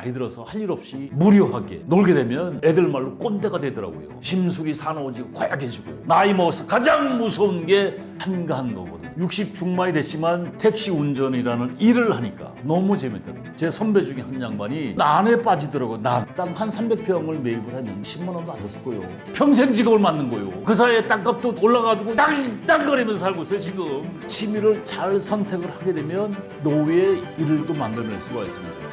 나이 들어서 할 일 없이 무료하게 놀게 되면 애들 말로 꼰대가 되더라고요. 심술이 사나워지고 고약해지고 나이 먹어서 가장 무서운 게 한가한 거거든요. 60 중반이 됐지만 택시 운전이라는 일을 하니까 너무 재밌더라고요. 제 선배 중에 한 양반이 난에 빠지더라고요. 땅 한 300평을 매입을 했는데 10만 원도 안 줬을 거예요. 평생 직업을 맡는 거예요. 그 사이에 땅값도 올라가지고 땅땅거리면서 살고 있어요. 지금 취미를 잘 선택을 하게 되면 노후의 일을 또 만들어낼 수가 있습니다.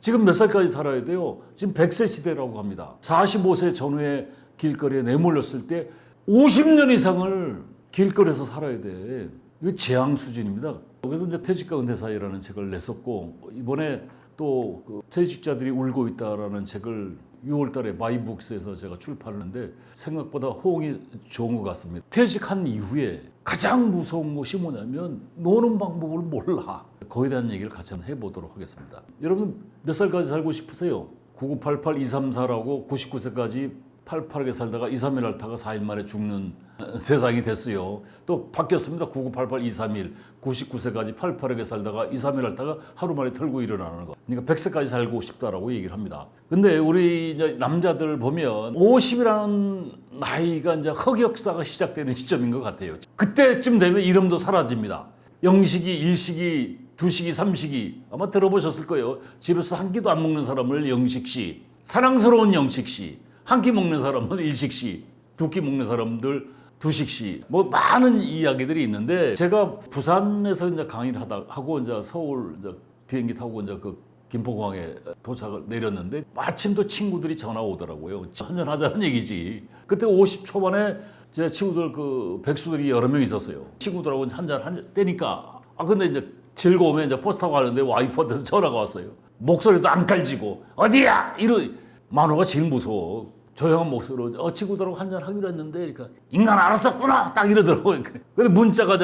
지금 몇 살까지 살아야 돼요? 지금 100세 시대라고 합니다. 45세 전후에 길거리에 내몰렸을 때 50년 이상을 길거리에서 살아야 돼. 이거 재앙 수준입니다. 그래서 이제 퇴직과 은퇴 사이라는 책을 냈었고, 이번에 또 그 퇴직자들이 울고 있다라는 책을 6월 달에 마이북스에서 제가 출판을 했는데 생각보다 호응이 좋은 것 같습니다. 퇴직한 이후에 가장 무서운 것이 뭐냐면 노는 방법을 몰라. 거기에 대한 얘기를 같이 한번 해보도록 하겠습니다. 여러분 몇 살까지 살고 싶으세요? 9988234라고 99세까지 팔팔하게 살다가 2, 3일 앓다가 4일 만에 죽는 세상이 됐어요. 또 바뀌었습니다. 9988231 99세까지 팔팔하게 살다가 2, 3일 앓다가 하루 만에 털고 일어나는 거. 그러니까 100세까지 살고 싶다라고 얘기를 합니다. 근데 우리 이제 남자들 보면 50이라는 나이가 이제 흑역사가 시작되는 시점인 것 같아요. 그때쯤 되면 이름도 사라집니다. 영식이, 일식이, 두식이, 삼식이 아마 들어보셨을 거예요. 집에서 한 끼도 안 먹는 사람을 영식씨, 사랑스러운 영식씨, 한 끼 먹는 사람은 일식씨, 두 끼 먹는 사람들 두식씨, 뭐 많은 이야기들이 있는데 제가 부산에서 이제 강의를 하고 이제 서울 이제 비행기 타고 이제 그 김포공항에 도착을 내렸는데 마침 또 친구들이 전화 오더라고요. 한잔 하자는 얘기지. 그때 50 초반에 제 친구들 그 백수들이 여러 명 있었어요. 친구들하고 한잔 때니까 근데 이제 즐거우면 이제 버스 타고 가는데 와이프한테서 전화가 왔어요. 목소리도 안 깔지고 어디야? 만호가 제일 무서워. 조용한 목소리로 친구들하고 한잔 하기로 했는데 그러니까 인간 알았었구나 딱 이러더라고요. 근데 문자가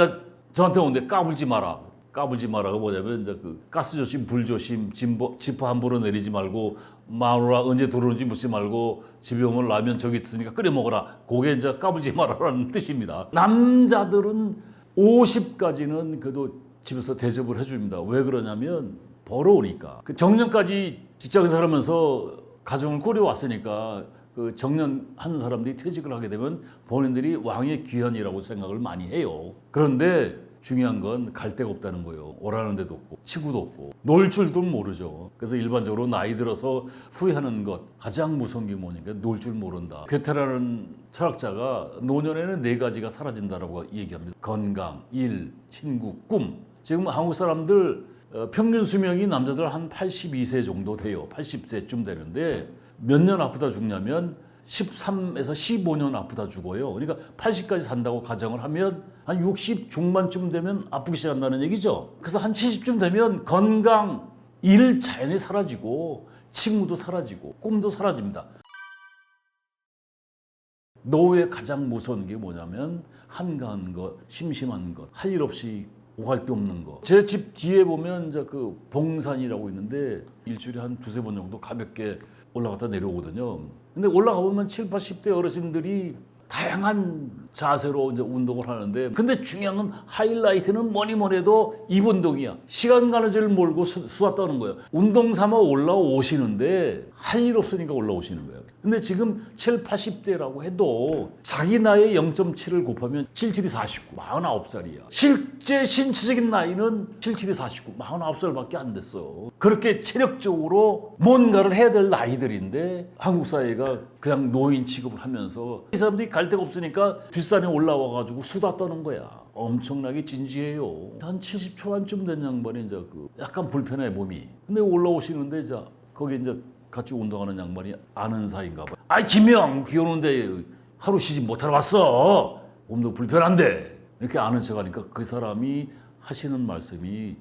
저한테 오는데 까불지 마라. 까불지 마라가 뭐냐면 이제 그 가스 조심, 불 조심, 지퍼 함부로 내리지 말고 마누라 언제 들어오는지 묻지 말고 집에 오면 라면 저기 있으니까 끓여 먹어라. 그게 이제 까불지 마라라는 뜻입니다. 남자들은 50까지는 그래도 집에서 대접을 해줍니다. 왜 그러냐면 벌어오니까. 그 정년까지 직장에서 살면서 가정을 꾸려왔으니까 그 정년한 사람들이 퇴직을 하게 되면 본인들이 왕의 귀환이라고 생각을 많이 해요. 그런데 중요한 건 갈 데가 없다는 거예요. 오라는 데도 없고 친구도 없고 놀 줄도 모르죠. 그래서 일반적으로 나이 들어서 후회하는 것 가장 무서운 게 뭐냐면 놀 줄 모른다. 괴테라는 철학자가 노년에는 4가지가 사라진다라고 얘기합니다. 건강, 일, 친구, 꿈. 지금 한국 사람들 평균 수명이 남자들 한 82세 정도 돼요. 80세쯤 되는데 몇 년 아프다 죽냐면 13에서 15년 아프다 죽어요. 그러니까 80까지 산다고 가정을 하면 한 60 중반쯤 되면 아프기 시작한다는 얘기죠. 그래서 한 70쯤 되면 건강, 일 자연히 사라지고 친구도 사라지고 꿈도 사라집니다. 노후에 가장 무서운 게 뭐냐면 한가한 것, 심심한 것, 할 일 없이 오갈 데 없는 거. 제 집 뒤에 보면 이제 그 봉산이라고 있는데 일주일에 한 2-3번 정도 가볍게 올라갔다 내려오거든요. 근데 올라가 보면 7, 80대 어르신들이 다양한 자세로 이제 운동을 하는데 근데 중요한 건 하이라이트는 뭐니 해도 입 운동이야. 시간 가는 줄 모르고 수다 떠는 거예요. 운동 삼아 올라오시는데 할 일 없으니까 올라오시는 거예요. 근데 지금 7, 80대라고 해도 자기 나이의 0.7을 곱하면 77이 49, 49살이야. 실제 신체적인 나이는 77이 49, 49살밖에 안 됐어. 그렇게 체력적으로 뭔가를 해야 될 나이들인데 한국 사회가 그냥 노인 취급을 하면서 이 사람들이 갈 데가 없으니까 뒷산에 올라와가지고 수다 떠는 거야. 엄청나게 진지해요. 한 70 초반쯤 된 양반이 이제 그 약간 불편해 몸이. 근데 올라오시는데 이제 거기 이제 같이 운동하는 양반이 아는 사이인가 봐. 아이 김영 비 오는데 하루 쉬지 못하러 왔어. 몸도 불편한데. 이렇게 아는 척하니까 그 사람이 하시는 말씀이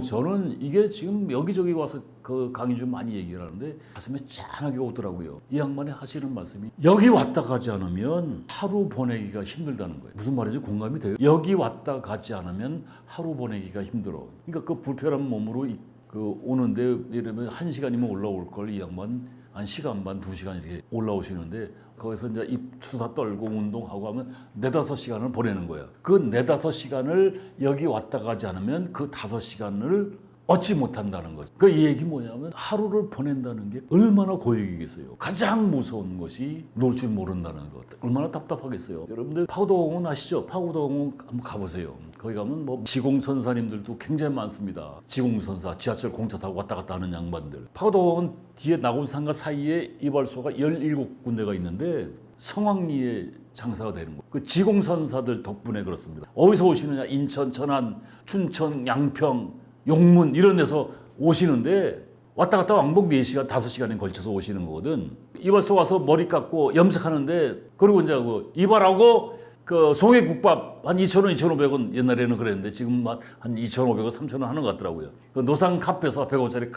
저는 이게 지금 여기저기 와서 그 강의 좀 많이 얘기를 하는데 가슴에 짠하게 오더라고요. 이 양반이 하시는 말씀이 여기 왔다 가지 않으면 하루 보내기가 힘들다는 거예요. 무슨 말인지 공감이 돼요? 여기 왔다 가지 않으면 하루 보내기가 힘들어. 그러니까 그 불편한 몸으로 그 오는데 이러면 1시간이면 올라올 걸 이 양반 한 시간 반, 2시간 이렇게 올라오시는데 거기서 이제 입 수다 떨고 운동하고 하면 4-5시간을 보내는 거예요. 그 4-5시간을 여기 왔다 가지 않으면 그 5시간을 얻지 못한다는 거죠. 그 이 얘기 뭐냐면 하루를 보낸다는 게 얼마나 고역이겠어요. 가장 무서운 것이 놀 줄 모른다는 것. 얼마나 답답하겠어요. 여러분들 파우더공원 아시죠? 파우더공원 한번 가보세요. 거기 가면 뭐 지공선사님들도 굉장히 많습니다. 지공선사, 지하철 공차 타고 왔다 갔다 하는 양반들. 파우더공원 뒤에 낙원산과 사이에 이발소가 17군데가 있는데 성황리에 장사가 되는 거예요. 그 지공선사들 덕분에 그렇습니다. 어디서 오시느냐? 인천, 천안, 춘천, 양평, 용문 이런 데서 오시는데 왔다 갔다 왕복 4시간, 5시간에 걸쳐서 오시는 거거든. 이발소 와서 머리 깎고 염색하는데 그리고 이제 그 이발하고 그 송해국밥 한 2,000원, 2,500원 옛날에는 그랬는데 지금 한 2,500원, 3,000원 하는 것 같더라고요. 그 노상 카페에서 100원짜리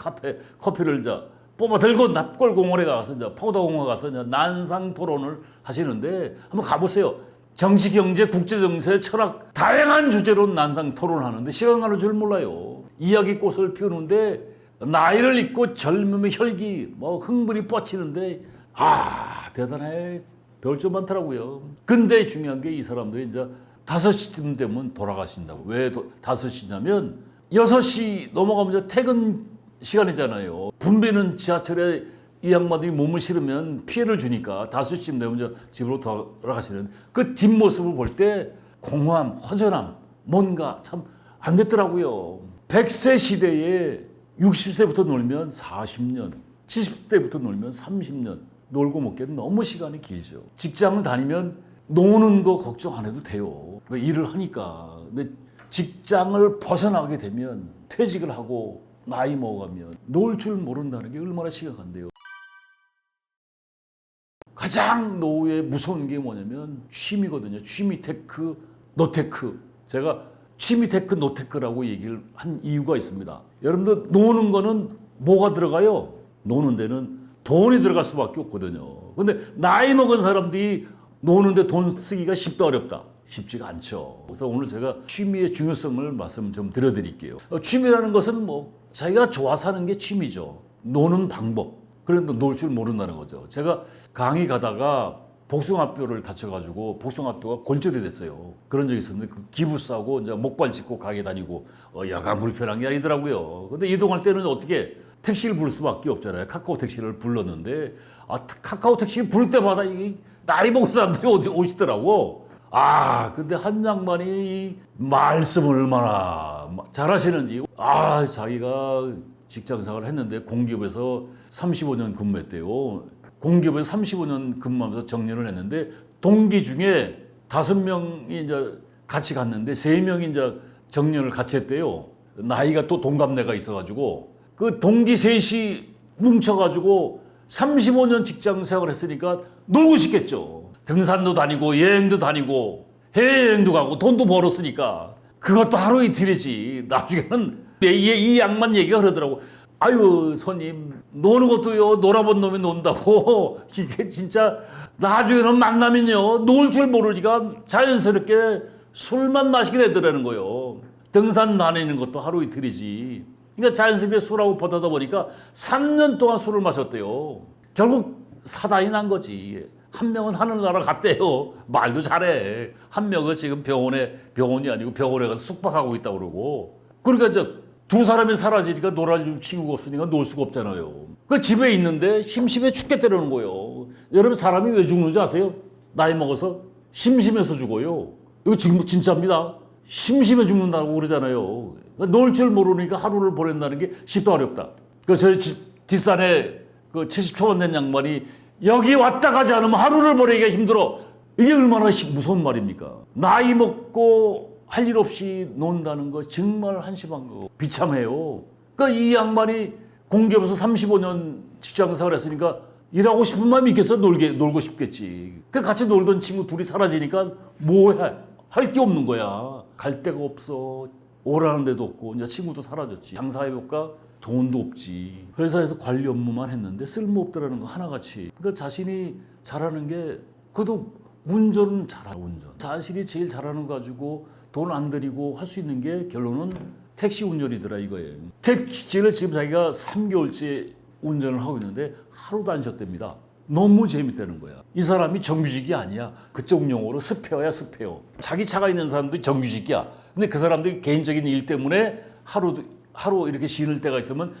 커피를 이제 뽑아 들고 납골공원에 가서 이제 파우더공원에 가서 이제 난상 토론을 하시는데 한번 가보세요. 정치, 경제, 국제 정세, 철학 다양한 주제로 난상 토론을 하는데 시간 가는 줄 몰라요. 이야기 꽃을 피우는데 나이를 잊고 젊음의 혈기, 뭐 흥분이 뻗치는데 대단해. 배울 점 많더라고요. 근데 중요한 게 이 사람들이 이제 5시쯤 되면 돌아가신다고. 왜 5시냐면 6시 넘어가면 이제 퇴근 시간이잖아요. 분배는 지하철에 이 양반들이 몸을 실으면 피해를 주니까 5시쯤 되면 이제 집으로 돌아가시는 그 뒷모습을 볼 때 공허함, 허전함, 뭔가 참 안 됐더라고요. 100세 시대에 60세부터 놀면 40년, 70대부터 놀면 30년 놀고 먹기에는 너무 시간이 길죠. 직장을 다니면 노는 거 걱정 안 해도 돼요. 왜 일을 하니까. 근데 직장을 벗어나게 되면 퇴직을 하고 나이 먹어가면 놀 줄 모른다는 게 얼마나 심각한데요. 가장 노후에 무서운 게 뭐냐면 취미거든요. 취미 테크, 노테크. 제가 취미 테크, 노테크라고 얘기를 한 이유가 있습니다. 여러분들 노는 거는 뭐가 들어가요? 노는 데는 돈이 들어갈 수밖에 없거든요. 근데 나이 먹은 사람들이 노는데 돈 쓰기가 쉽다 어렵다? 쉽지가 않죠. 그래서 오늘 제가 취미의 중요성을 말씀 좀 드려드릴게요. 취미라는 것은 뭐 자기가 좋아서 하는 게 취미죠. 노는 방법. 그런데 놀 줄 모른다는 거죠. 제가 강의 가다가 복숭아뼈를 다쳐가지고 복숭아뼈가 골절이 됐어요. 그런 적이 있었는데 그 기부 싸고 이제 목발 짚고 가게 다니고 야간 불편한 게 아니더라고요. 근데 이동할 때는 어떻게 택시를 부를 수밖에 없잖아요. 카카오 택시를 불렀는데 카카오 택시 부를 때마다 이 나이 먹은 사람들이 오시더라고. 근데 한 양반이 말씀을 얼마나 잘하시는지 자기가 직장생활을 했는데 공기업에서 35년 근무했대요. 공기업에서 35년 근무하면서 정년을 했는데 동기 중에 5명이 이제 같이 갔는데 3명이 이제 정년을 같이 했대요. 나이가 또 동갑내가 있어가지고 그 동기 셋이 뭉쳐가지고 35년 직장 생활을 했으니까 놀고 싶겠죠. 등산도 다니고 여행도 다니고 해외여행도 가고 돈도 벌었으니까 그것도 하루 이틀이지. 나중에는 이 양반 얘기가 그러더라고. 아유 손님 노는 것도요 놀아본 놈이 논다고. 이게 진짜 나중에는 만나면요 놀 줄 모르니까 자연스럽게 술만 마시게 되더라는 거예요. 등산 다니는 것도 하루 이틀이지. 그러니까 자연스럽게 술하고 버다다 보니까 3년 동안 술을 마셨대요. 결국 사단이 난 거지. 한 명은 하늘나라 갔대요. 말도 잘해. 한 명은 지금 병원이 아니고 병원에 가서 숙박하고 있다고 그러고. 그러니까 이제 두 사람이 사라지니까 놀아줄 친구가 없으니까 놀 수가 없잖아요. 그 집에 있는데 심심해 죽겠다는 거예요. 여러분 사람이 왜 죽는지 아세요? 나이 먹어서 심심해서 죽어요. 이거 지금 진짜입니다. 심심해 죽는다고 그러잖아요. 놀 줄 모르니까 하루를 보낸다는 게 쉽다 어렵다. 그 저희 집 뒷산에 그 70초반 된 양반이 여기 왔다 가지 않으면 하루를 보내기가 힘들어. 이게 얼마나 무서운 말입니까? 나이 먹고 할 일 없이 논다는 거 정말 한심한 거. 비참해요. 그러니까 이 양반이 공기업에서 35년 직장 생활 했으니까 일하고 싶은 마음이 있겠어? 놀고 싶겠지. 그 같이 놀던 친구 둘이 사라지니까 뭐해? 할 게 없는 거야. 갈 데가 없어. 오라는 데도 없고 이제 친구도 사라졌지. 장사해볼까? 돈도 없지. 회사에서 관리 업무만 했는데 쓸모없더라는 거 하나같이. 그러니까 자신이 잘하는 게 그래도 운전은 잘하 운전. 자신이 제일 잘하는 거 가지고 돈 안 들이고 할 수 있는 게 결론은 택시 운전이더라 이거예요. 택시를 지금 자기가 3개월째 운전을 하고 있는데 하루도 안 쉬었답니다. 너무 재밌다는 거야. 이 사람이 정규직이 아니야. 그쪽 용어로 스페어야, 스페어. 자기 차가 있는 사람들이 정규직이야. 근데 그 사람들이 개인적인 일 때문에 하루 이렇게 쉬는 때가 있으면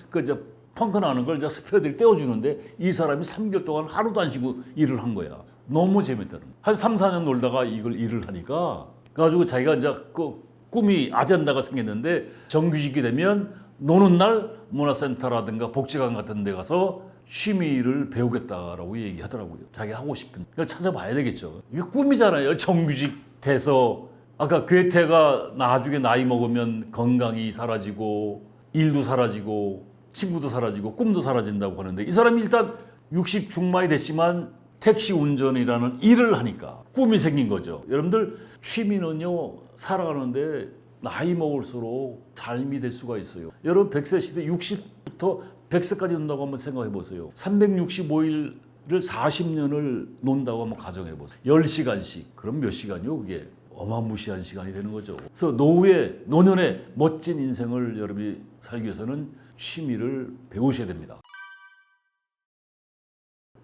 펑크 나는 걸 스페어들이 떼어주는데 이 사람이 3개월 동안 하루도 안 쉬고 일을 한 거야. 너무 재밌다는 거야. 한 3, 4년 놀다가 이걸 일을 하니까 그래가지고 자기가 이제 그 꿈이 아젠다가 생겼는데 정규직이 되면 노는 날 문화센터라든가 복지관 같은 데 가서 취미를 배우겠다라고 얘기하더라고요. 자기 하고 싶은. 그러니까 찾아봐야 되겠죠. 이게 꿈이잖아요. 정규직 돼서 아까 괴테가 나중에 나이 먹으면 건강이 사라지고 일도 사라지고 친구도 사라지고 꿈도 사라진다고 하는데 이 사람이 일단 60 중반이 됐지만 택시 운전이라는 일을 하니까 꿈이 생긴 거죠. 여러분들 취미는요 살아가는데 나이 먹을수록 삶이 될 수가 있어요. 여러분 100세 시대 60부터 100세까지 논다고 한번 생각해 보세요. 365일을 40년을 논다고 한번 가정해 보세요. 10시간씩. 그럼 몇 시간이요? 그게 어마무시한 시간이 되는 거죠. 그래서 노년의 멋진 인생을 여러분이 살기 위해서는 취미를 배우셔야 됩니다.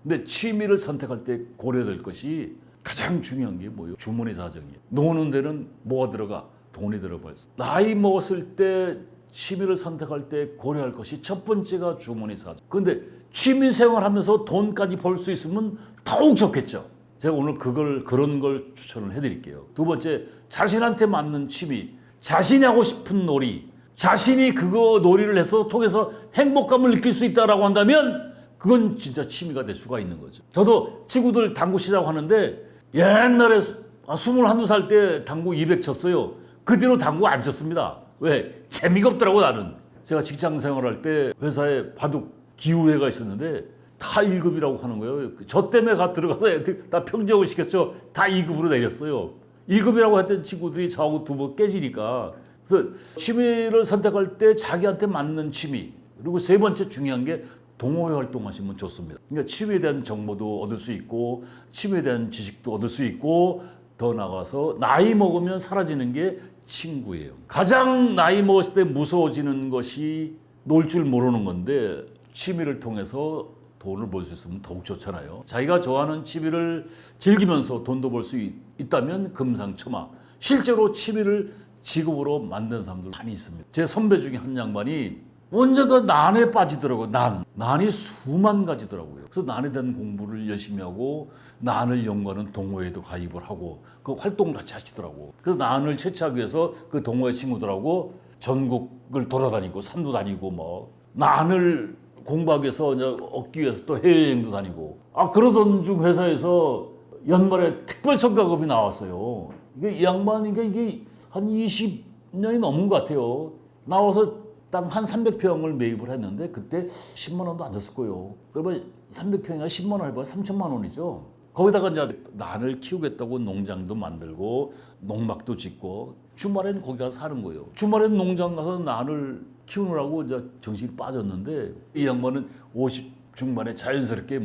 근데 취미를 선택할 때 고려될 것이 가장 중요한 게 뭐예요? 주머니 사정이에요. 노는 데는 뭐가 들어가? 돈이 들어가 있어. 나이 먹었을 때 취미를 선택할 때 고려할 것이 첫 번째가 주머니 사정. 근데 취미 생활하면서 돈까지 벌 수 있으면 더욱 좋겠죠. 제가 오늘 그런 걸 추천을 해드릴게요. 두 번째, 자신한테 맞는 취미, 자신이 하고 싶은 놀이, 자신이 그거 놀이를 해서 통해서 행복감을 느낄 수 있다라고 한다면 그건 진짜 취미가 될 수가 있는 거죠. 저도 친구들 당구 시작하는데 옛날에 21살 때 당구 200 쳤어요. 그 뒤로 당구 안 쳤습니다. 왜? 재미가 없더라고 나는. 제가 직장 생활할 때 회사에 바둑 기후회가 있었는데 다 1급이라고 하는 거예요. 저 때문에 들어가서 애들 다 평정을 시켰죠. 다 2급으로 내렸어요. 1급이라고 했던 친구들이 저하고 두번 깨지니까. 그래서 취미를 선택할 때 자기한테 맞는 취미. 그리고 세 번째 중요한 게 동호회 활동하시면 좋습니다. 그러니까 취미에 대한 정보도 얻을 수 있고 취미에 대한 지식도 얻을 수 있고 더 나가서 나이 먹으면 사라지는 게 친구예요. 가장 나이 먹었을 때 무서워지는 것이 놀 줄 모르는 건데 취미를 통해서 돈을 벌 수 있으면 더욱 좋잖아요. 자기가 좋아하는 취미를 즐기면서 돈도 벌 수 있다면 금상첨화. 실제로 취미를 직업으로 만든 사람들 많이 있습니다. 제 선배 중에 한 양반이 언제가 난에 빠지더라고요. 난이 수만 가지더라고요. 그래서 난에 대한 공부를 열심히 하고 난을 연구하는 동호회에도 가입을 하고 그 활동을 같이 하시더라고. 그래서 난을 채취하기 위해서 그 동호회 친구들하고 전국을 돌아다니고 산도 다니고 뭐 난을 공부하기 위해서 얻기 위해서 또 해외여행도 다니고 그러던 중 회사에서 연말에 특별 성과급이 나왔어요. 이 양반이 이게 한 20년이 넘은 것 같아요. 나와서 땅 한 300평을 매입을 했는데 그때 10만 원도 안 줬을 거예요. 그러면 300평이나 10만 원 해봐야 3천만 원이죠. 거기다가 이제 난을 키우겠다고 농장도 만들고 농막도 짓고 주말에는 거기 가서 사는 거예요. 주말에는 농장 가서 난을 키우느라고 이제 정신이 빠졌는데 이 양반은 50 중반에 자연스럽게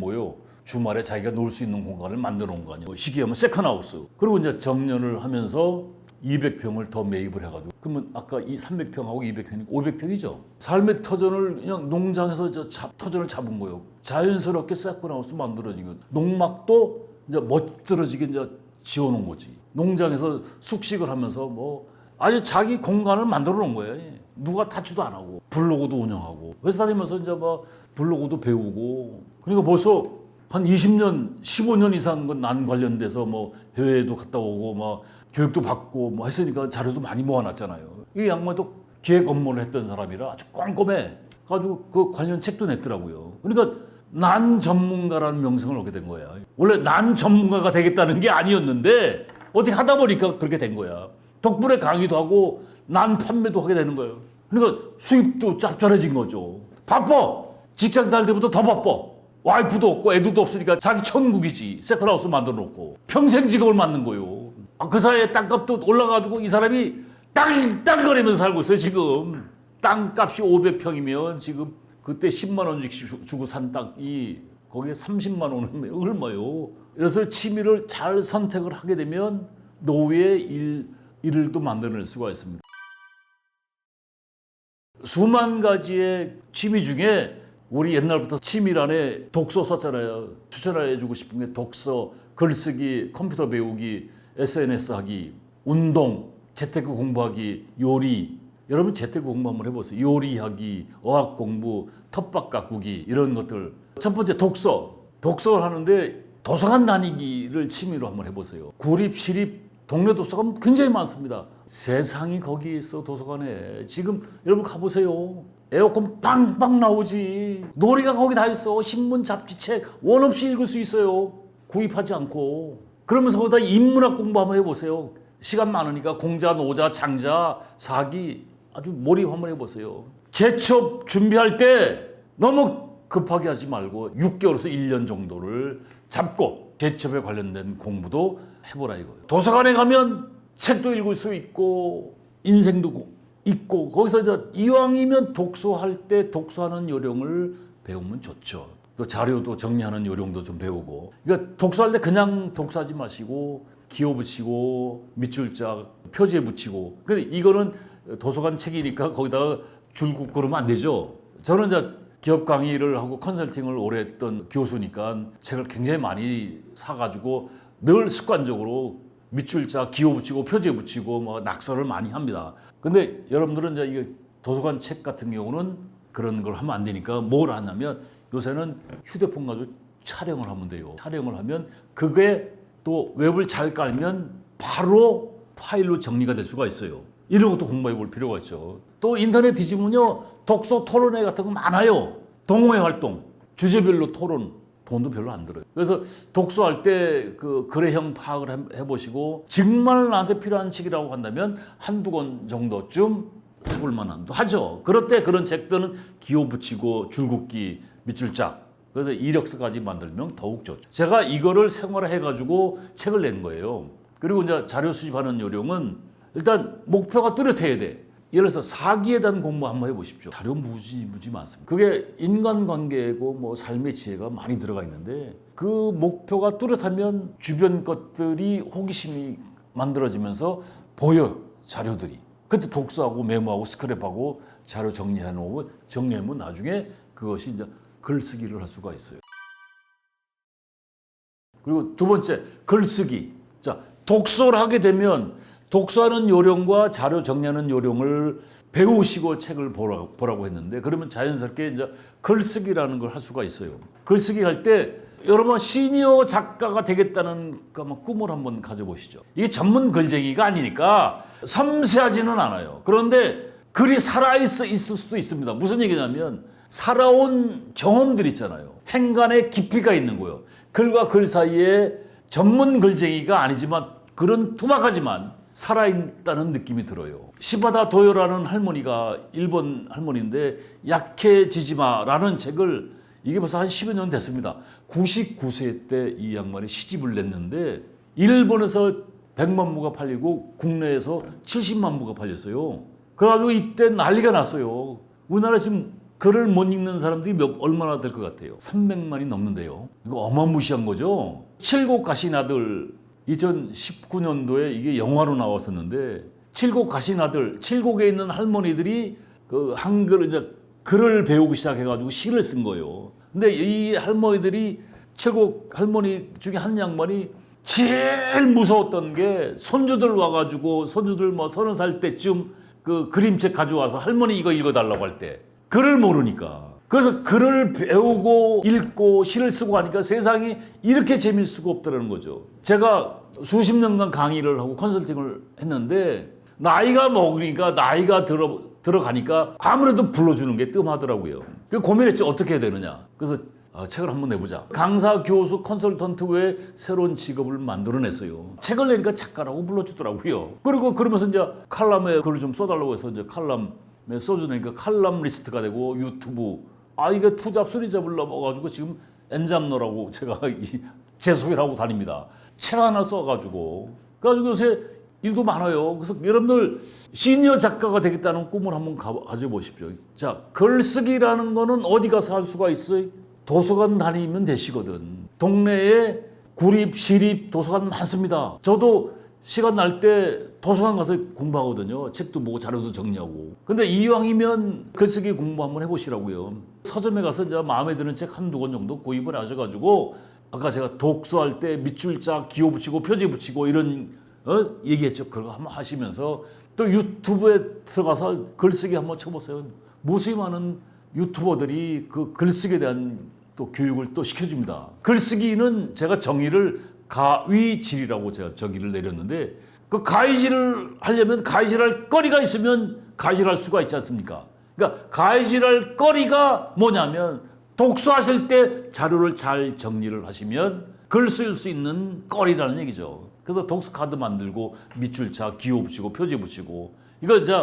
주말에 자기가 놀 수 있는 공간을 만들어 놓은 거 아니에요. 시기하면 세컨하우스. 그리고 이제 정년을 하면서 200평을 더 매입을 해가지고 그러면 아까 이 300평하고 200평이니까 500평이죠. 삶의 터전을 그냥 농장에서 터전을 잡은 거예요. 자연스럽게 세컨하우스 만들어진 거. 농막도 이제 멋들어지게 이제 지어놓은 거지. 농장에서 숙식을 하면서 아주 자기 공간을 만들어 놓은 거예요. 누가 타치도 안 하고 블로그도 운영하고 회사 다니면서 이제 블로그도 배우고 그러니까 벌써 한 20년, 15년 이상 난 관련돼서 해외에도 갔다 오고 교육도 받고 했으니까 자료도 많이 모아놨잖아요. 이 양반도 기획 업무를 했던 사람이라 아주 꼼꼼해. 가지고 그 관련 책도 냈더라고요. 그러니까 난 전문가라는 명성을 얻게 된 거야. 원래 난 전문가가 되겠다는 게 아니었는데 어떻게 하다 보니까 그렇게 된 거야. 덕분에 강의도 하고 난 판매도 하게 되는 거예요. 그러니까 수입도 짭짤해진 거죠. 바빠. 직장 다닐 때보다 더 바빠. 와이프도 없고 애들도 없으니까 자기 천국이지. 세컨하우스 만들어 놓고 평생 직업을 맡는 거예요. 그 사이에 땅값도 올라가지고 이 사람이 땅거리면서 살고 있어요. 지금 땅값이 500평이면 지금 그때 10만 원씩 주고 산 땅이 거기에 30만 원은 얼마요? 그래서 취미를 잘 선택을 하게 되면 노후의 일을 또 만들어낼 수가 있습니다. 수만 가지의 취미 중에 우리 옛날부터 치밀안에 독서 썼잖아요. 추천해주고 싶은 게 독서, 글쓰기, 컴퓨터 배우기, SNS 하기, 운동, 재테크 공부하기, 요리. 여러분 재테크 공부 한번 해보세요. 요리하기, 어학 공부, 텃밭 가꾸기 이런 것들. 첫 번째 독서. 독서를 하는데 도서관 다니기를 취미로 한번 해보세요. 구립, 시립, 동네 도서관 굉장히 많습니다. 세상이 거기 있어 도서관에. 지금 여러분 가보세요. 에어컨 빵빵 나오지. 놀이가 거기 다 있어. 신문, 잡지, 책 원 없이 읽을 수 있어요. 구입하지 않고. 그러면서 거기다 인문학 공부 한번 해보세요. 시간 많으니까 공자, 노자, 장자, 사기 아주 몰입 한번 해보세요. 재취업 준비할 때 너무 급하게 하지 말고 6개월에서 1년 정도를 잡고 재취업에 관련된 공부도 해보라 이거예요. 도서관에 가면 책도 읽을 수 있고 인생도 있고 거기서 이제 이왕이면 독서할 때 독서하는 요령을 배우면 좋죠. 또 자료도 정리하는 요령도 좀 배우고. 그러니까 독서할 때 그냥 독서하지 마시고 기호 붙이고 밑줄자 표지에 붙이고. 근데 이거는 도서관 책이니까 거기다가 줄긋 그러면 안 되죠. 저는 이제 기업 강의를 하고 컨설팅을 오래 했던 교수니까 책을 굉장히 많이 사가지고 늘 습관적으로 밑줄자 기호 붙이고 표지에 붙이고 뭐 낙서를 많이 합니다. 근데 여러분들은 이제 이게 도서관 책 같은 경우는 그런 걸 하면 안 되니까 뭘 하냐면 요새는 휴대폰 가지고 촬영을 하면 돼요. 촬영을 하면 그게 또 웹을 잘 깔면 바로 파일로 정리가 될 수가 있어요. 이런 것도 공부해 볼 필요가 있죠. 또 인터넷 뒤집으면요 독서 토론회 같은 거 많아요. 동호회 활동 주제별로 토론 돈도 별로 안 들어요. 그래서 독서할 때 그 거래형 파악을 해보시고 정말 나한테 필요한 책이라고 한다면 한두 권 정도쯤 사볼 만한도 하죠. 그럴 때 그런 책들은 기호 붙이고 줄긋기 밑줄짝 그래서 이력서까지 만들면 더욱 좋죠. 제가 이거를 생활화해가지고 책을 낸 거예요. 그리고 이제 자료 수집하는 요령은 일단 목표가 뚜렷해야 돼. 예를 들어서 사기에 대한 공부 한번 해보십시오. 자료 무지 많습니다. 그게 인간관계고 뭐 삶의 지혜가 많이 들어가 있는데 그 목표가 뚜렷하면 주변 것들이 호기심이 만들어지면서 보여 자료들이. 그때 독서하고 메모하고 스크랩하고 자료 정리하면 나중에 그것이 이제 글쓰기를 할 수가 있어요. 그리고 두 번째 글쓰기. 자 독서를 하게 되면 독서하는 요령과 자료 정리하는 요령을 배우시고 책을 보라고 했는데 그러면 자연스럽게 이제 글쓰기라는 걸 할 수가 있어요. 글쓰기 할 때 여러분 시니어 작가가 되겠다는 꿈을 한번 가져보시죠. 이게 전문 글쟁이가 아니니까 섬세하지는 않아요. 그런데 글이 살아있을 수도 있습니다. 무슨 얘기냐면 살아온 경험들 있잖아요. 행간에 깊이가 있는 거예요. 글과 글 사이에 전문 글쟁이가 아니지만 글은 투박하지만 살아있다는 느낌이 들어요. 시바다 도요라는 할머니가 일본 할머니인데 약해지지 마라는 책을 이게 벌써 한 10여 년 됐습니다. 99세 때 이 양반이 시집을 냈는데 일본에서 100만 부가 팔리고 국내에서 70만 부가 팔렸어요. 그래가지고 이때 난리가 났어요. 우리나라 지금 글을 못 읽는 사람들이 얼마나 될 것 같아요? 300만이 넘는데요. 이거 어마무시한 거죠. 칠곡 가신 아들 2019년도에 이게 영화로 나왔었는데 칠곡 가신 아들, 칠곡에 있는 할머니들이 그 한글 이제 글을 배우기 시작해가지고 시를 쓴 거예요. 근데 이 할머니들이 칠곡 할머니 중에 한 양반이 제일 무서웠던 게 손주들 와가지고 손주들 뭐 30살 때쯤 그 그림책 가져와서 할머니 이거 읽어달라고 할 때 글을 모르니까. 그래서 글을 배우고 읽고 시를 쓰고 하니까 세상이 이렇게 재미있을 수가 없다는 거죠. 제가 수십 년간 강의를 하고 컨설팅을 했는데 나이가 먹으니까 나이가 들어가니까 아무래도 불러주는 게 뜸하더라고요. 그래서 고민했죠. 어떻게 해야 되느냐. 그래서 책을 한번 내보자. 강사, 교수, 컨설턴트 외에 새로운 직업을 만들어냈어요. 책을 내니까 작가라고 불러주더라고요. 그리고 그러면서 이제 칼럼에 글을 좀 써달라고 해서 이제 칼럼에 써주니까 칼럼 리스트가 되고 유튜브 이게 투잡, 쓰리잡을 넘어가지고 지금 엔잡러라고 제가 재소개를 하고 다닙니다. 책 하나 써가지고. 그래가지고 요새 일도 많아요. 그래서 여러분들 시니어 작가가 되겠다는 꿈을 한번 가져보십시오. 자, 글쓰기라는 거는 어디 가서 할 수가 있어요? 도서관 다니면 되시거든. 동네에 구립, 시립 도서관 많습니다. 저도 시간 날 때 도서관 가서 공부하거든요. 책도 보고 자료도 정리하고. 근데 이왕이면 글쓰기 공부 한번 해보시라고요. 서점에 가서 이제 마음에 드는 책 한두 권 정도 구입을 하셔가지고 아까 제가 독서할 때 밑줄자 기호 붙이고 표지 붙이고 이런 얘기했죠. 그거 한번 하시면서 또 유튜브에 들어가서 글쓰기 한번 쳐보세요. 무수히 많은 유튜버들이 그 글쓰기에 대한 또 교육을 또 시켜줍니다. 글쓰기는 제가 정의를 가위질이라고 제가 정의를 내렸는데 그 가위질을 하려면 가위질할 거리가 있으면 가위질할 수가 있지 않습니까? 그러니까 가위질할 거리가 뭐냐면 독서하실 때 자료를 잘 정리를 하시면 글 쓸 수 있는 거리라는 얘기죠. 그래서 독서 카드 만들고 밑줄자 기호 붙이고 표지 붙이고 이거 이제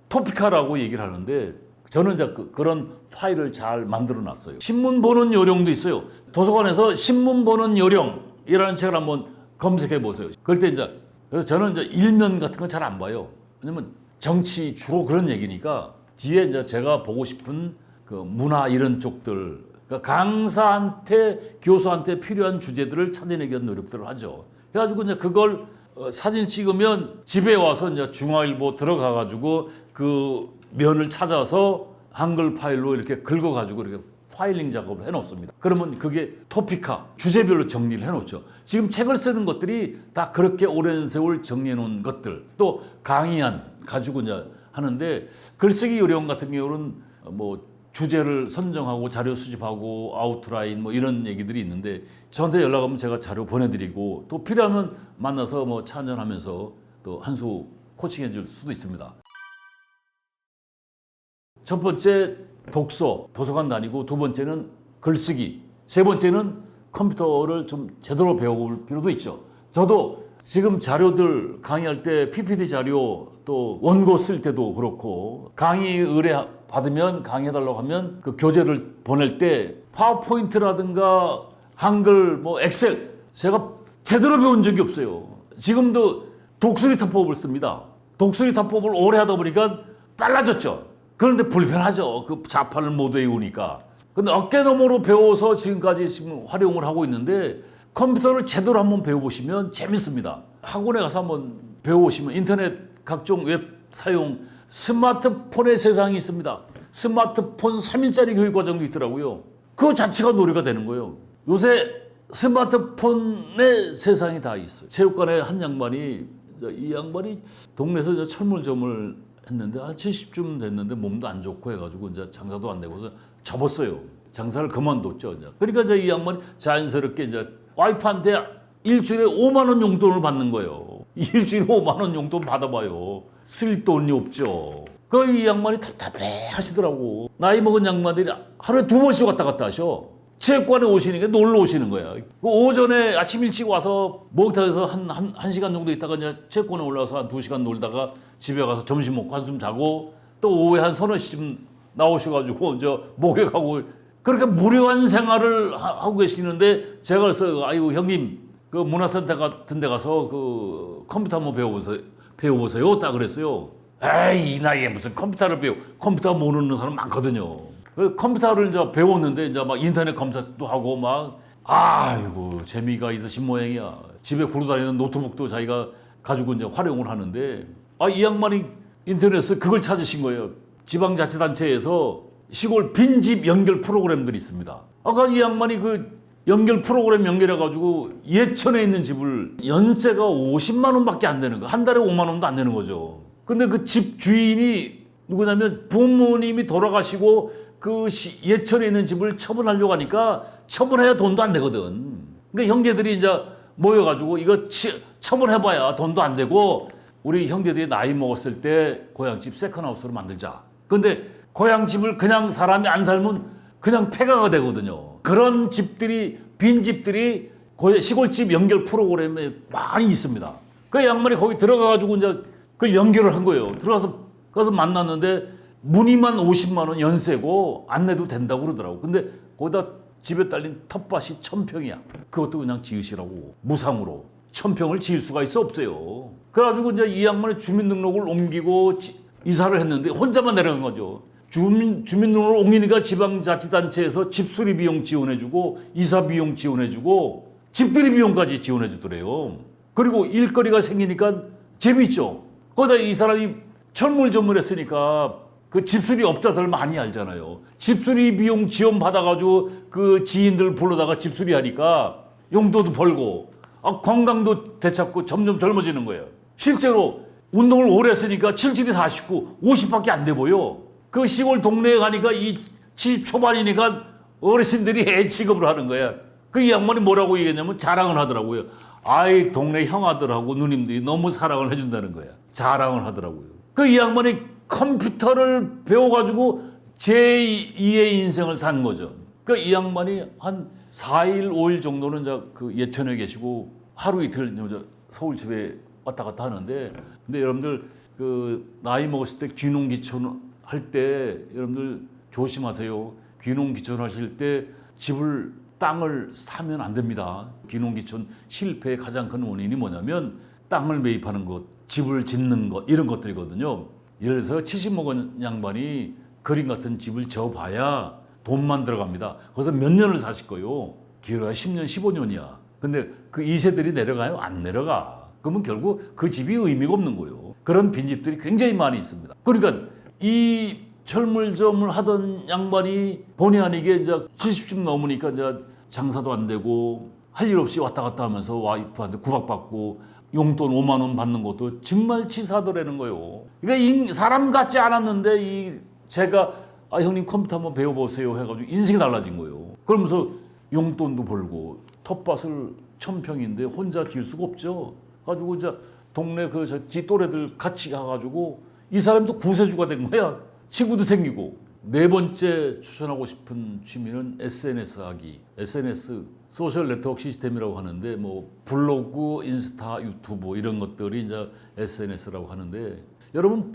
토피카라고 얘기를 하는데 저는 이제 그런 파일을 잘 만들어 놨어요. 신문 보는 요령도 있어요. 도서관에서 신문 보는 요령이라는 책을 한번 검색해 보세요. 그럴 때 이제 그래서 저는 이제 일면 같은 거 잘 안 봐요. 왜냐면 정치 주로 그런 얘기니까 뒤에 이제 제가 보고 싶은 그 문화 이런 쪽들 그러니까 강사한테 교수한테 필요한 주제들을 찾아내기 위한 노력들을 하죠. 그래가지고 이제 그걸 사진 찍으면 집에 와서 이제 중앙일보 들어가 가지고 그 면을 찾아서 한글 파일로 이렇게 긁어 가지고 이렇게 파일링 작업을 해놓습니다. 그러면 그게 토피카 주제별로 정리를 해놓죠. 지금 책을 쓰는 것들이 다 그렇게 오랜 세월 정리해놓은 것들 또 강의안 가지고 이제 하는데 글쓰기 요령 같은 경우는 뭐 주제를 선정하고 자료 수집하고 아웃라인 뭐 이런 얘기들이 있는데 저한테 연락하면 제가 자료 보내드리고 또 필요하면 만나서 뭐 차 한잔하면서 또 한 수 코칭해 줄 수도 있습니다. 첫 번째 독서, 도서관 다니고 두 번째는 글쓰기, 세 번째는 컴퓨터를 좀 제대로 배워볼 필요도 있죠. 저도 지금 자료들 강의할 때 PPT 자료 또 원고 쓸 때도 그렇고 강의 의뢰 받으면 강의해달라고 하면 그 교재를 보낼 때 파워포인트라든가 한글 뭐 엑셀 제가 제대로 배운 적이 없어요. 지금도 독수리 타법을 씁니다. 독수리 타법을 오래 하다 보니까 빨라졌죠. 그런데 불편하죠. 그 자판을 못 외우니까. 근데 어깨너머로 배워서 지금까지 지금 활용을 하고 있는데 컴퓨터를 제대로 한번 배워보시면 재밌습니다. 학원에 가서 한번 배워보시면 인터넷 각종 웹 사용 스마트폰의 세상이 있습니다. 스마트폰 3일짜리 교육과정도 있더라고요. 그 자체가 놀이가 되는 거예요. 요새 스마트폰의 세상이 다 있어요. 체육관에 한 양반이 이 양반이 동네에서 철물점을 했는데 한 70쯤 됐는데 몸도 안 좋고 해가지고 이제 장사도 안 되고 접었어요. 장사를 그만뒀죠. 이제. 그러니까 이제 이 양반이 자연스럽게 이제 와이프한테 일주일에 5만 원 용돈을 받는 거예요. 일주일에 5만 원 용돈 받아봐요. 쓸 돈이 없죠. 그 이 양반이 답답해 하시더라고. 나이 먹은 양반들이 하루에 2번씩 왔다 갔다 하셔. 체육관에 오시는 게 놀러 오시는 거야. 그 오전에 아침 일찍 와서 목욕탕에서 한 시간 정도 있다가 이제 체육관에 올라와서 한 2시간 놀다가 집에 가서 점심 먹고 한숨 자고 또 오후에 한 서너 시쯤 나오셔가지고 이제 목욕하고 그렇게 무료한 생활을 하고 계시는데 제가 그래서 아이고 형님 그 문화센터 같은 데 가서 그 컴퓨터 한번 배워보세요. 딱 그랬어요. 에이 이 나이에 무슨 컴퓨터를 컴퓨터 모르는 사람 많거든요. 컴퓨터를 이제 배웠는데 이제 막 인터넷 검색도 하고 막 아이고 재미가 있으신 모양이야. 집에 구르다니는 노트북도 자기가 가지고 이제 활용을 하는데 이 양반이 인터넷에서 그걸 찾으신 거예요. 지방자치단체에서 시골 빈집 연결 프로그램들이 있습니다. 아까 이 양반이 그 연결 프로그램 연결해가지고 예천에 있는 집을 연세가 50만 원밖에 안 되는 거. 한 달에 5만 원도 안 되는 거죠. 근데 그 집 주인이 누구냐면 부모님이 돌아가시고 그 예천에 있는 집을 처분하려고 하니까 처분해야 돈도 안 되거든. 그러니까 형제들이 이제 모여가지고 이거 처분해봐야 돈도 안 되고 우리 형제들이 나이 먹었을 때 고향집 세컨하우스로 만들자. 근데 고향집을 그냥 사람이 안 살면 그냥 폐가가 되거든요. 그런 집들이 빈집들이 시골집 연결 프로그램에 많이 있습니다. 그 양반이 거기 들어가가지고 이제 그걸 연결을 한 거예요. 가서 만났는데 문의만 50만 원 연세고 안 내도 된다고 그러더라고. 근데 거기다 집에 딸린 텃밭이 1000평이야. 그것도 그냥 지으시라고 무상으로 1000평을 지을 수가 있어 없어요. 그래가지고 이제 이 양반의 주민등록을 옮기고 이사를 했는데 혼자만 내려간 거죠. 주민등록을 옮기니까 지방자치단체에서 집수리 비용 지원해주고 이사 비용 지원해주고 집들이 비용까지 지원해주더래요. 그리고 일거리가 생기니까 재밌죠. 거기다 이 사람이 철물 전문했으니까 그 집수리 업자들 많이 알잖아요. 집수리 비용 지원 받아가지고 그 지인들 불러다가 집수리 하니까 용도도 벌고 건강도 되찾고 점점 젊어지는 거예요. 실제로 운동을 오래 했으니까 77이 49, 50밖에 안 돼 보여. 그 시골 동네에 가니까 이 집 초반이니까 어르신들이 애 취급을 하는 거야. 그 이 양반이 뭐라고 얘기했냐면 자랑을 하더라고요. 아이 동네 형아들하고 누님들이 너무 사랑을 해준다는 거야. 자랑을 하더라고요. 그 이 양반이 컴퓨터를 배워가지고 제2의 인생을 산 거죠. 그 이 양반이 한 4일, 5일 정도는 이제 그 예천에 계시고 하루 이틀 서울 집에 왔다 갔다 하는데, 근데 여러분들 그 나이 먹었을 때 귀농귀촌 할 때 여러분들 조심하세요. 귀농귀촌 하실 때 땅을 사면 안 됩니다. 귀농귀촌 실패의 가장 큰 원인이 뭐냐면 땅을 매입하는 것, 집을 짓는 것 이런 것들이거든요. 예를 들어서 70 먹은 양반이 그림 같은 집을 져봐야 돈만 들어갑니다. 거기서 몇 년을 사실 거요. 길어야 10년, 15년이야. 근데 그 2세들이 내려가요? 안 내려가. 그러면 결국 그 집이 의미가 없는 거예요. 그런 빈집들이 굉장히 많이 있습니다. 그러니까 이 철물점을 하던 양반이 본의 아니게 이제 70쯤 넘으니까 이제 장사도 안 되고 할 일 없이 왔다 갔다 하면서 와이프한테 구박받고 용돈 5만 원 받는 것도 정말 치사하더라는 거예요. 그러니까 사람 같지 않았는데 제가 형님 컴퓨터 한번 배워보세요 해가지고 인생이 달라진 거예요. 그러면서 용돈도 벌고 텃밭을 1000평인데 혼자 질 수가 없죠. 가지고 이제 동네 지 또래들 같이 가가지고 이 사람도 구세주가 된 거야. 친구도 생기고. 네 번째 추천하고 싶은 취미는 SNS 하기. SNS 소셜 네트워크 시스템이라고 하는데 뭐 블로그, 인스타, 유튜브 이런 것들이 이제 SNS라고 하는데, 여러분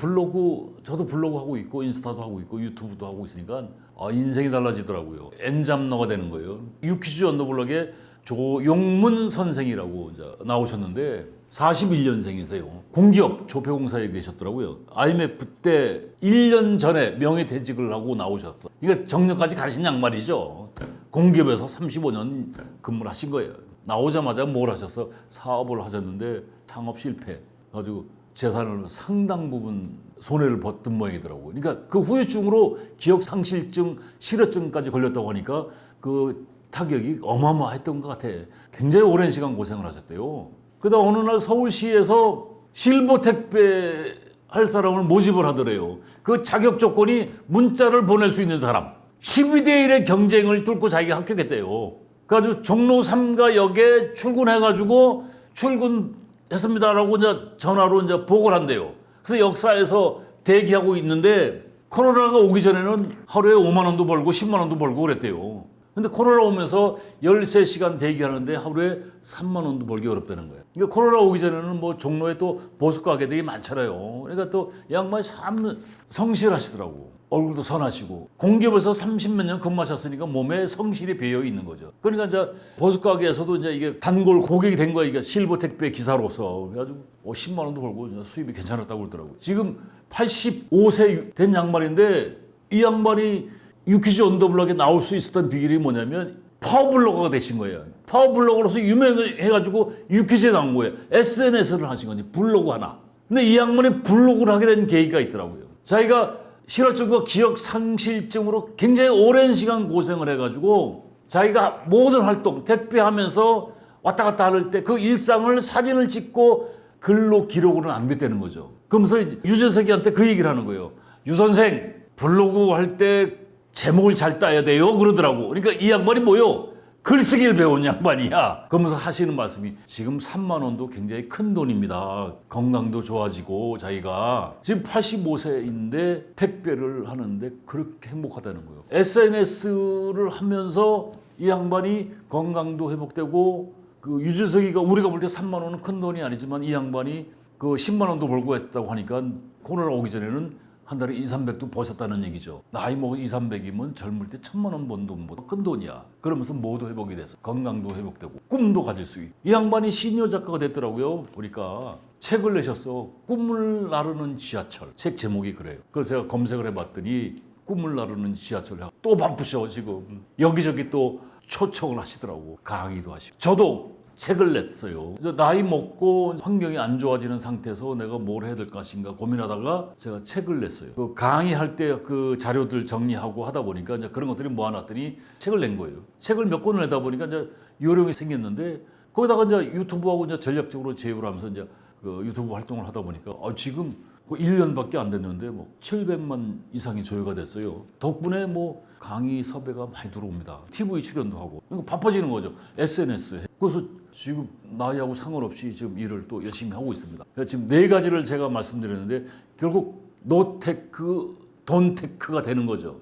저도 블로그 하고 있고 인스타도 하고 있고 유튜브도 하고 있으니까 인생이 달라지더라고요. 엔잡러가 되는 거예요. 유퀴즈 언더블럭에 조용문 선생이라고 이제 나오셨는데 41년생이세요. 공기업 조폐공사에 계셨더라고요. IMF 때 1년 전에 명예퇴직을 하고 나오셨어. 이게 정년까지 가신 양반이죠. 공기업에서 35년 근무를 하신 거예요. 나오자마자 뭘 하셔서 사업을 하셨는데 창업 실패. 가지고 재산을 상당 부분 손해를 봤던 모양이더라고요. 그러니까 그 후유증으로 기억상실증, 실어증까지 걸렸다고 하니까 그 타격이 어마어마했던 것 같아. 굉장히 오랜 시간 고생을 하셨대요. 그러다 어느 날 서울시에서 실버 택배 할 사람을 모집을 하더래요. 그 자격 조건이 문자를 보낼 수 있는 사람. 12대 1의 경쟁을 뚫고 자기가 합격했대요. 그래가지고 종로 3가역에 출근해가지고 출근했습니다라고 이제 전화로 이제 보고를 한대요. 그래서 역사에서 대기하고 있는데 코로나가 오기 전에는 하루에 5만 원도 벌고 10만 원도 벌고 그랬대요. 근데 코로나 오면서 13시간 대기하는데 하루에 3만 원도 벌기 어렵다는 거예요. 그러니까 코로나 오기 전에는 뭐 종로에 또 보수 가게들이 많잖아요. 그러니까 또 양반이 참 성실하시더라고. 얼굴도 선하시고. 공기업에서 30몇 년 근무하셨으니까 몸에 성실이 배어 있는 거죠. 그러니까 이제 보수 가게에서도 이제 이게 단골 고객이 된 거야. 이게 실버 택배 기사로서. 그래가지고 10만 원도 벌고 수입이 괜찮았다고 그러더라고요. 지금 85세 된 양반인데 이 양반이 유퀴즈 언더블럭에 나올 수 있었던 비결이 뭐냐면 파워블로거가 되신 거예요. 파워블로거로서 유명해가지고 유퀴즈에 나온 거예요. SNS를 하신 거지. 블로그 하나. 근데 이 양반이 블로그를 하게 된 계기가 있더라고요. 자기가 실어증과 기억상실증으로 굉장히 오랜 시간 고생을 해가지고 자기가 모든 활동, 택배하면서 왔다 갔다 할 때 그 일상을 사진을 찍고 글로 기록으로 남겼다는 거죠. 그러면서 유재석이한테 그 얘기를 하는 거예요. 유 선생, 블로그 할 때 제목을 잘 따야 돼요 그러더라고. 그러니까 이 양반이 뭐요? 글쓰기를 배운 양반이야. 그러면서 하시는 말씀이 지금 3만 원도 굉장히 큰 돈입니다. 건강도 좋아지고 자기가 지금 85세인데 택배를 하는데 그렇게 행복하다는 거예요. SNS를 하면서 이 양반이 건강도 회복되고 그 유재석이가 우리가 볼 때 3만 원은 큰 돈이 아니지만 이 양반이 그 10만 원도 벌고 했다고 하니까 코로나 오기 전에는 한 달에 2, 300도 버셨다는 얘기죠. 나이 먹은 2, 300이면 젊을 때 1000만 원 번 돈보다 큰 돈이야. 그러면서 모두 회복이 돼서 건강도 회복되고 꿈도 가질 수 있고. 이 양반이 시니어 작가가 됐더라고요. 보니까 책을 내셨어. 꿈을 나르는 지하철. 책 제목이 그래요. 그래서 제가 검색을 해봤더니 꿈을 나르는 지하철. 또 바쁘셔 지금. 여기저기 또 초청을 하시더라고. 강의도 하시고. 저도 책을 냈어요. 나이 먹고 환경이 안 좋아지는 상태에서 내가 뭘 해야 될 것인가 고민하다가 제가 책을 냈어요. 그 강의할 때 그 자료들 정리하고 하다 보니까 이제 그런 것들이 모아놨더니 책을 낸 거예요. 책을 몇 권을 내다 보니까 이제 요령이 생겼는데 거기다가 이제 유튜브하고 이제 전략적으로 제휴를 하면서 이제 그 유튜브 활동을 하다 보니까 지금 1년밖에 안 됐는데 뭐 700만 이상이 조회가 됐어요. 덕분에 뭐 강의 섭외가 많이 들어옵니다. TV 출연도 하고 그러니까 바빠지는 거죠. SNS. 그래서 지금 나이하고 상관없이 지금 일을 또 열심히 하고 있습니다. 그래서 지금 4가지를 제가 말씀드렸는데 결국 노테크, 돈테크가 되는 거죠.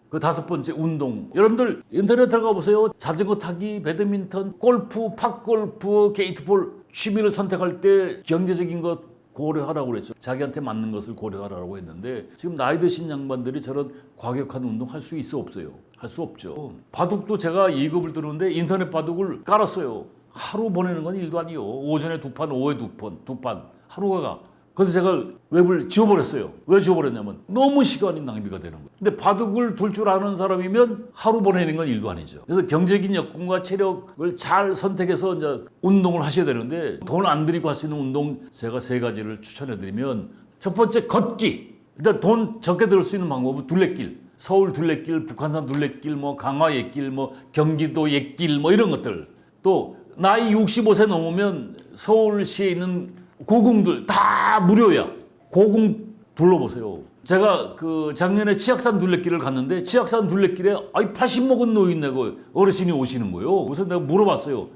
그 5번째 운동. 여러분들 인터넷 들어가 보세요. 자전거 타기, 배드민턴, 골프, 팝골프, 게이트볼 취미를 선택할 때 경제적인 것 고려하라고 그랬죠. 자기한테 맞는 것을 고려하라고 했는데 지금 나이 드신 양반들이 저런 과격한 운동 할 수 있어 없어요? 할 수 없죠. 바둑도 제가 2급을 들었는데 인터넷 바둑을 깔았어요. 하루 보내는 건 일도 아니요. 오전에 2판, 오후에 2판 하루가 가. 그래서 제가 웹을 지워버렸어요. 왜 지워버렸냐면 너무 시간이 낭비가 되는 거예요. 근데 바둑을 둘 줄 아는 사람이면 하루 보내는 건 일도 아니죠. 그래서 경제적인 여건과 체력을 잘 선택해서 이제 운동을 하셔야 되는데 돈 안 들이고 할 수 있는 운동 제가 3가지를 추천해드리면 첫 번째 걷기. 일단 돈 적게 들 수 있는 방법은 둘레길. 서울 둘레길, 북한산 둘레길, 뭐 강화 옛길, 뭐 경기도 옛길 뭐 이런 것들. 또 나이 65세 넘으면 서울시에 있는 고궁들 다 무료야. 고궁 둘러보세요. 제가 그 작년에 치악산 둘레길을 갔는데 치악산 둘레길에 80 먹은 노인네고 어르신이 오시는 거예요. 그래서 내가 물어봤어요.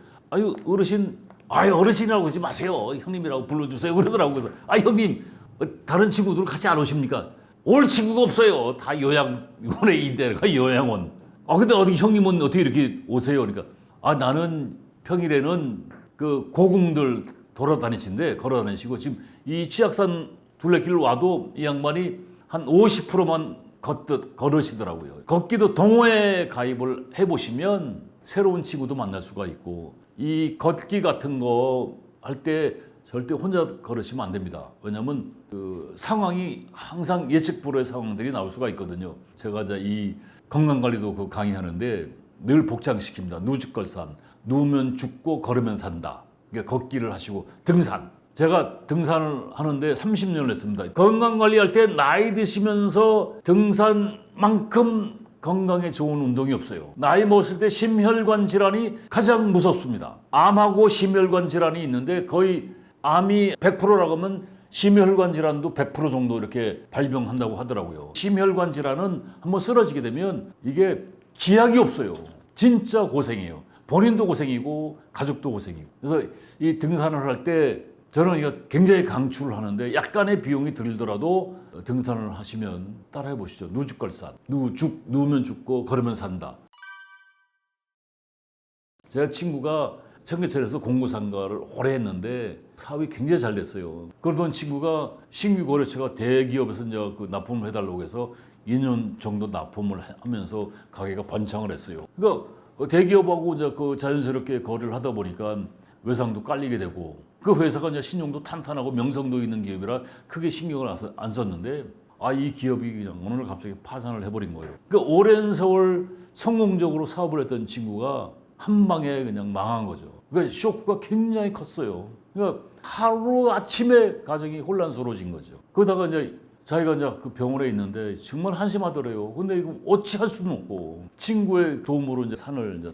어르신이라고 그러지 마세요. 형님이라고 불러주세요. 그러더라고. 그래서 형님 다른 친구들 같이 안 오십니까? 올 친구가 없어요. 다 요양원에 이대가 요양원. 근데 어디 형님은 어떻게 이렇게 오세요? 그러니까 나는 평일에는 그 고궁들 걸어다니시고 지금 이 치악산 둘레길을 와도 이 양반이 한 50%만 걸으시더라고요. 걷기도 동호회 가입을 해보시면 새로운 친구도 만날 수가 있고 이 걷기 같은 거 할 때 절대 혼자 걸으시면 안 됩니다. 왜냐하면 그 상황이 항상 예측 불허의 상황들이 나올 수가 있거든요. 제가 이제 이 건강관리도 그 강의하는데 늘 복장시킵니다. 누죽걸산, 누우면 죽고 걸으면 산다. 걷기를 하시고 등산. 제가 등산을 하는데 30년을 했습니다. 건강관리할 때 나이 드시면서 등산만큼 건강에 좋은 운동이 없어요. 나이 먹었을 때 심혈관 질환이 가장 무섭습니다. 암하고 심혈관 질환이 있는데 거의 암이 100%라고 하면 심혈관 질환도 100% 정도 이렇게 발병한다고 하더라고요. 심혈관 질환은 한번 쓰러지게 되면 이게 기약이 없어요. 진짜 고생이에요. 본인도 고생이고 가족도 고생이고. 그래서 이 등산을 할 때 저는 이거 굉장히 강추를 하는데 약간의 비용이 들더라도 등산을 하시면 따라해 보시죠. 누죽걸산. 누우면 죽고 걸으면 산다. 제가 친구가 청계천에서 공구상가를 오래 했는데 사업이 굉장히 잘 됐어요. 그러던 친구가 신규 거래처가 대기업에서 이제 그 납품을 해달라고 해서 2년 정도 납품을 하면서 가게가 번창을 했어요. 그러니까 대기업하고 이제 그 자연스럽게 거래를 하다 보니까 외상도 깔리게 되고 그 회사가 이제 신용도 탄탄하고 명성도 있는 기업이라 크게 신경을 안 썼는데 이 기업이 그냥 어느 날 갑자기 파산을 해버린 거예요. 그러니까 오랜 세월 성공적으로 사업을 했던 친구가 한 방에 그냥 망한 거죠. 그러니까 쇼크가 굉장히 컸어요. 그러니까 하루 아침에 가정이 혼란스러워진 거죠. 그러다가 이제 자기가 이제 그 병원에 있는데 정말 한심하더래요. 근데 이거 어찌할 수는 없고 친구의 도움으로 이제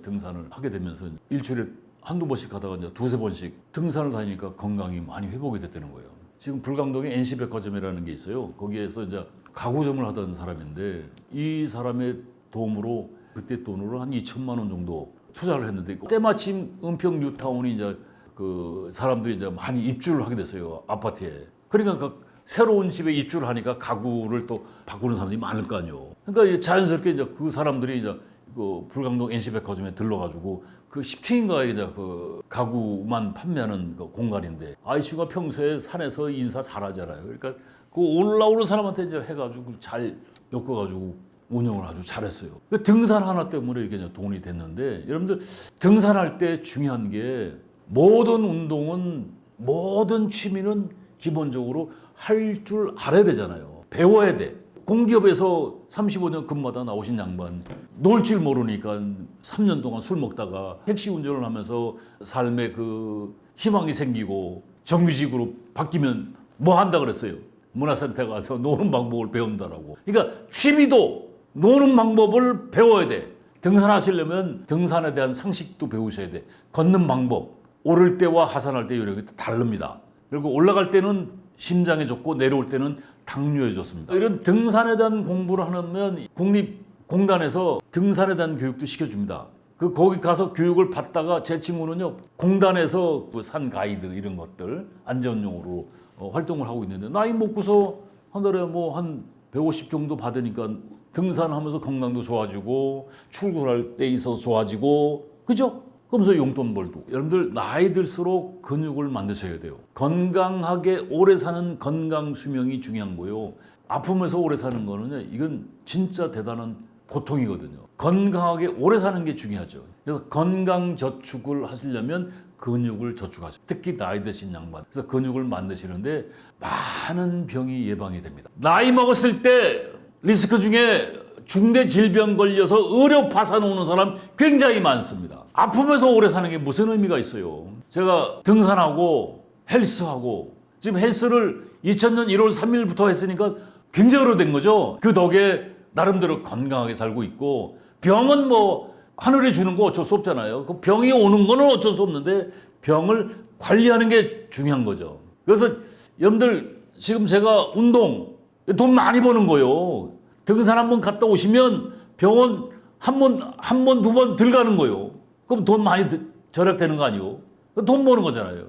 등산을 하게 되면서 일주일에 한두 번씩 가다가 이제 2-3번씩 등산을 다니니까 건강이 많이 회복이 됐다는 거예요. 지금 불광동에 NC백화점이라는 게 있어요. 거기에서 이제 가구점을 하던 사람인데 이 사람의 도움으로 그때 돈으로 한 2천만 원 정도 투자를 했는데 때마침 은평 뉴타운이 이제 그 사람들이 이제 많이 입주를 하게 됐어요. 아파트에. 그러니까 그 새로운 집에 입주를 하니까 가구를 또 바꾸는 사람들이 많을 거 아니에요. 그러니까 자연스럽게 이제 그 사람들이 이제 그 불광동 NC백화점에 들러가지고 그 10층인가에 이제 그 가구만 판매하는 그 공간인데 아이씨가 평소에 산에서 인사 잘하잖아요. 그러니까 그 올라오는 사람한테 이제 해가지고 잘 엮어가지고 운영을 아주 잘했어요. 등산 하나 때문에 이게 돈이 됐는데 여러분들 등산할 때 중요한 게 모든 운동은 모든 취미는 기본적으로 할 줄 알아야 되잖아요. 배워야 돼. 공기업에서 35년 근무하다 나오신 양반, 놀 줄 모르니까 3년 동안 술 먹다가 택시 운전을 하면서 삶에 그 희망이 생기고 정규직으로 바뀌면 뭐 한다 그랬어요? 문화센터 가서 노는 방법을 배운다라고. 그러니까 취미도 노는 방법을 배워야 돼. 등산하시려면 등산에 대한 상식도 배우셔야 돼. 걷는 방법, 오를 때와 하산할 때 요령이 다릅니다. 그리고 올라갈 때는 심장에 좋고 내려올 때는 당뇨에 좋습니다. 이런 등산에 대한 공부를 하면 국립공단에서 등산에 대한 교육도 시켜줍니다. 거기 가서 교육을 받다가 제 친구는요, 공단에서 그 산 가이드 이런 것들 안전용으로 활동을 하고 있는데, 나이 먹고서 한 달에 뭐 한 150 정도 받으니까 등산하면서 건강도 좋아지고 출근할 때 있어서 좋아지고, 그죠? 그러면서 용돈 벌고. 여러분들 나이 들수록 근육을 만드셔야 돼요. 건강하게 오래 사는 건강 수명이 중요한 거요. 아프면서 오래 사는 거는요, 이건 진짜 대단한 고통이거든요. 건강하게 오래 사는 게 중요하죠. 그래서 건강 저축을 하시려면 근육을 저축하세요. 특히 나이 드신 양반. 그래서 근육을 만드시는데 많은 병이 예방이 됩니다. 나이 먹었을 때 리스크 중에 중대 질병 걸려서 의료 파산 오는 사람 굉장히 많습니다. 아프면서 오래 사는 게 무슨 의미가 있어요? 제가 등산하고 헬스하고, 지금 헬스를 2000년 1월 3일부터 했으니까 굉장히 오래된 거죠. 그 덕에 나름대로 건강하게 살고 있고, 병은 뭐 하늘에 주는 거 어쩔 수 없잖아요. 그 병이 오는 거는 어쩔 수 없는데 병을 관리하는 게 중요한 거죠. 그래서 여러분들 지금 제가 운동 돈 많이 버는 거요. 등산 한번 갔다 오시면 병원 한 번, 두 번 들어가는 거요. 그럼 돈 많이 절약되는 거 아니요? 돈 버는 거잖아요.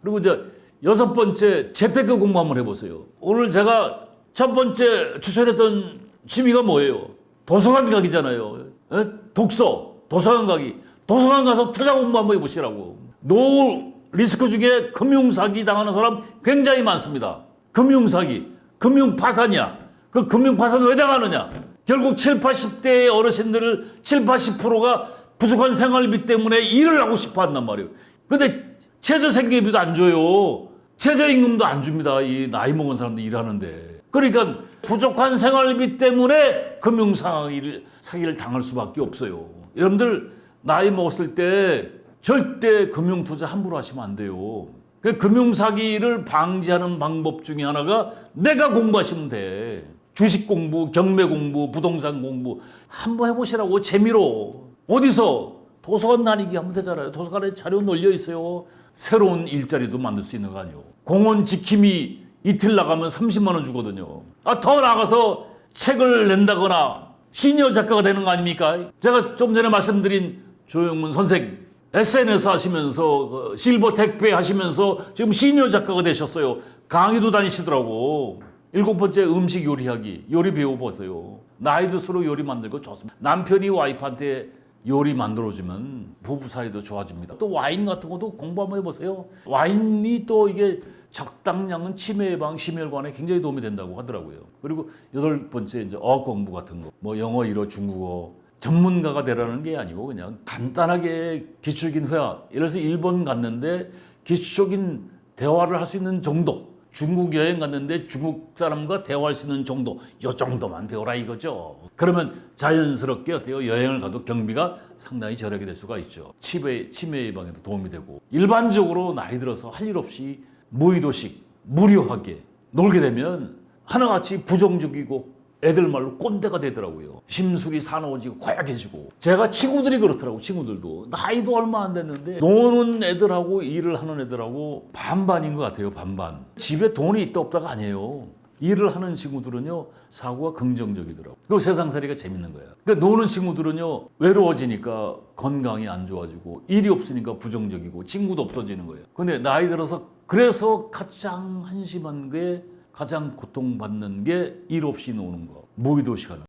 그리고 이제 6번째, 재테크 공부 한번 해보세요. 오늘 제가 첫 번째 추천했던 취미가 뭐예요? 도서관 가기잖아요. 에? 독서, 도서관 가기. 도서관 가서 투자 공부 한번 해보시라고. 노 리스크 중에 금융사기 당하는 사람 굉장히 많습니다. 금융사기, 금융파산이야. 그 금융파산 왜 당하느냐? 결국 7, 80대의 어르신들 7, 80%가 부족한 생활비 때문에 일을 하고 싶어 한단 말이에요. 근데 최저생계비도 안 줘요. 최저임금도 안 줍니다. 이 나이 먹은 사람들 일하는데. 그러니까 부족한 생활비 때문에 금융사기를 당할 수밖에 없어요. 여러분들 나이 먹었을 때 절대 금융투자 함부로 하시면 안 돼요. 금융사기를 방지하는 방법 중에 하나가 내가 공부하시면 돼. 주식 공부, 경매 공부, 부동산 공부 한번 해보시라고. 재미로. 어디서? 도서관 다니기 하면 되잖아요. 도서관에 자료 널려 있어요. 새로운 일자리도 만들 수 있는 거 아니에요. 공원 지킴이 이틀 나가면 30만 원 주거든요. 더 나가서 책을 낸다거나 시니어 작가가 되는 거 아닙니까? 제가 좀 전에 말씀드린 조영문 선생, SNS 하시면서 실버 택배 하시면서 지금 시니어 작가가 되셨어요. 강의도 다니시더라고. 7번째, 음식 요리하기. 요리 배워보세요. 나이 들수록 요리 만들고 좋습니다. 남편이 와이프한테 요리 만들어주면 부부 사이도 좋아집니다. 또 와인 같은 것도 공부 한번 해보세요. 와인이 또 이게 적당량은 치매 예방, 심혈관에 굉장히 도움이 된다고 하더라고요. 그리고 8번째, 이제 어학 공부 같은 거. 뭐 영어, 일어, 중국어. 전문가가 되라는 게 아니고 그냥 간단하게 기초적인 회화. 예를 들어서 일본 갔는데 기초적인 대화를 할 수 있는 정도. 중국 여행 갔는데 중국 사람과 대화할 수 있는 정도. 요 정도만 배워라 이거죠. 그러면 자연스럽게 어때요? 여행을 가도 경비가 상당히 절약이 될 수가 있죠. 치매 예방에도 도움이 되고. 일반적으로 나이 들어서 할 일 없이 무의도식, 무료하게 놀게 되면 하나같이 부정적이고 애들 말로 꼰대가 되더라고요. 심술이 사나워지고 고약해지고. 제가 친구들이 그렇더라고. 친구들도 나이도 얼마 안 됐는데 노는 애들하고 일을 하는 애들하고 반반인 것 같아요. 반반. 집에 돈이 있다 없다가 아니에요. 일을 하는 친구들은요 사고가 긍정적이더라고. 그리고 세상살이가 재밌는 거야. 그러니까 노는 친구들은요 외로워지니까 건강이 안 좋아지고 일이 없으니까 부정적이고 친구도 없어지는 거예요. 근데 나이 들어서 그래서 가장 한심한 게, 가장 고통받는 게 일 없이 노는 거. 무의도식 하는 거.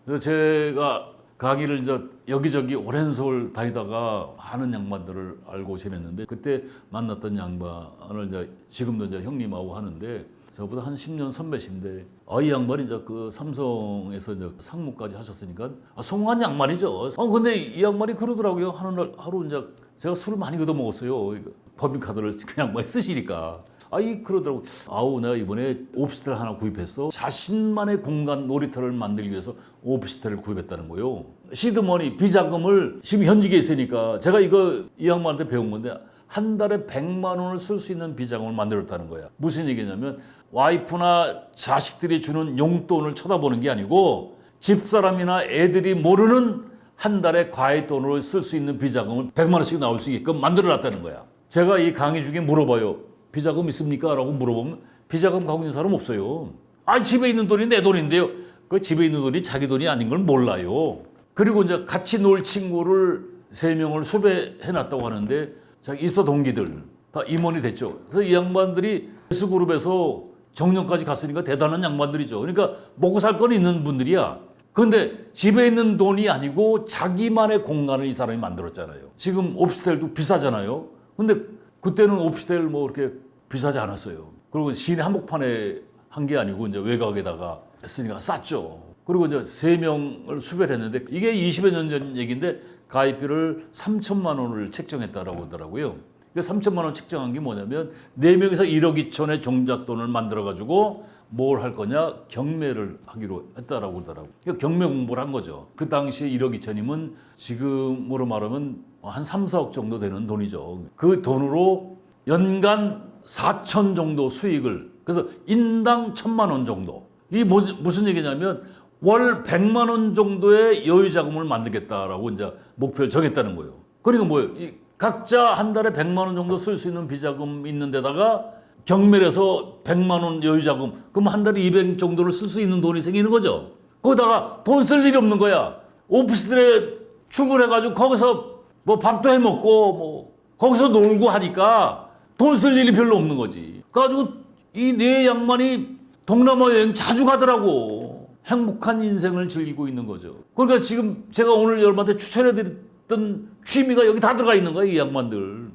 그래서 제가 강의를 이제 여기저기 오랜 세월 다니다가 많은 양반들을 알고 지냈는데, 그때 만났던 양반을 이제 지금도 이제 형님하고 하는데 저보다 한 10년 선배신데, 이 양반이 이제 그 삼성에서 이제 상무까지 하셨으니까 성공한 양반이죠. 근데 이 양반이 그러더라고요. 하루 이제 제가 술을 많이 얻어 먹었어요. 법인카드를 그냥 많이 쓰시니까. 아이 그러더라고. 아우 내가 이번에 오피스텔 하나 구입했어. 자신만의 공간 놀이터를 만들기 위해서 오피스텔을 구입했다는 거예요. 시드머니 비자금을 지금 현직에 있으니까 제가 이거 이 양반한테 배운 건데 한 달에 100만 원을 쓸 수 있는 비자금을 만들었다는 거야. 무슨 얘기냐면 와이프나 자식들이 주는 용돈을 쳐다보는 게 아니고 집사람이나 애들이 모르는 한 달에 과외돈으로 쓸 수 있는 비자금을 100만 원씩 나올 수 있게끔 만들어놨다는 거야. 제가 이 강의 중에 물어봐요. 비자금 있습니까? 라고 물어보면 비자금 갖고 있는 사람 없어요. 아 집에 있는 돈이 내 돈인데요. 그 집에 있는 돈이 자기 돈이 아닌 걸 몰라요. 그리고 이제 같이 놀 친구를 3명을 수배해놨다고 하는데 자기 입사 동기들 다 임원이 됐죠. 그래서 이 양반들이 S그룹에서 정년까지 갔으니까 대단한 양반들이죠. 그러니까 먹고 살 건 있는 분들이야. 그런데 집에 있는 돈이 아니고 자기만의 공간을 이 사람이 만들었잖아요. 지금 오피스텔도 비싸잖아요. 근데 그때는 오피스텔 뭐 이렇게 비싸지 않았어요. 그리고 시내 한복판에 한 게 아니고 이제 외곽에다가 했으니까 쌌죠. 그리고 이제 3명을 수배를 했는데 이게 20여 년 전 얘기인데 가입비를 3천만 원을 책정했다라고 하더라고요. 그 3천만 원 책정한 게 뭐냐면 4명이서 1억 2천의 종잣돈을 만들어가지고 뭘 할 거냐 경매를 하기로 했다라고 하더라고요. 그러니까 경매 공부를 한 거죠. 그 당시에 1억 2천이면 지금으로 말하면 한 3, 4억 정도 되는 돈이죠. 그 돈으로 연간 4천 정도 수익을 그래서 인당 1,000만 원 정도. 이게 무슨 얘기냐면 월 100만 원 정도의 여유 자금을 만들겠다라고 이제 목표를 정했다는 거예요. 그러니까 뭐예요? 각자 한 달에 100만 원 정도 쓸 수 있는 비자금 있는 데다가 경매를 해서 100만 원 여유 자금 그럼 한 달에 200 정도를 쓸 수 있는 돈이 생기는 거죠. 거기다가 돈 쓸 일이 없는 거야. 오피스텔에 출근해가지고 거기서 뭐 밥도 해 먹고 뭐 거기서 놀고 하니까 돈 쓸 일이 별로 없는 거지. 그래가지고 이 네 양반이 동남아 여행 자주 가더라고. 행복한 인생을 즐기고 있는 거죠. 그러니까 지금 제가 오늘 여러분한테 추천해드렸던 취미가 여기 다 들어가 있는 거야, 이 양반들.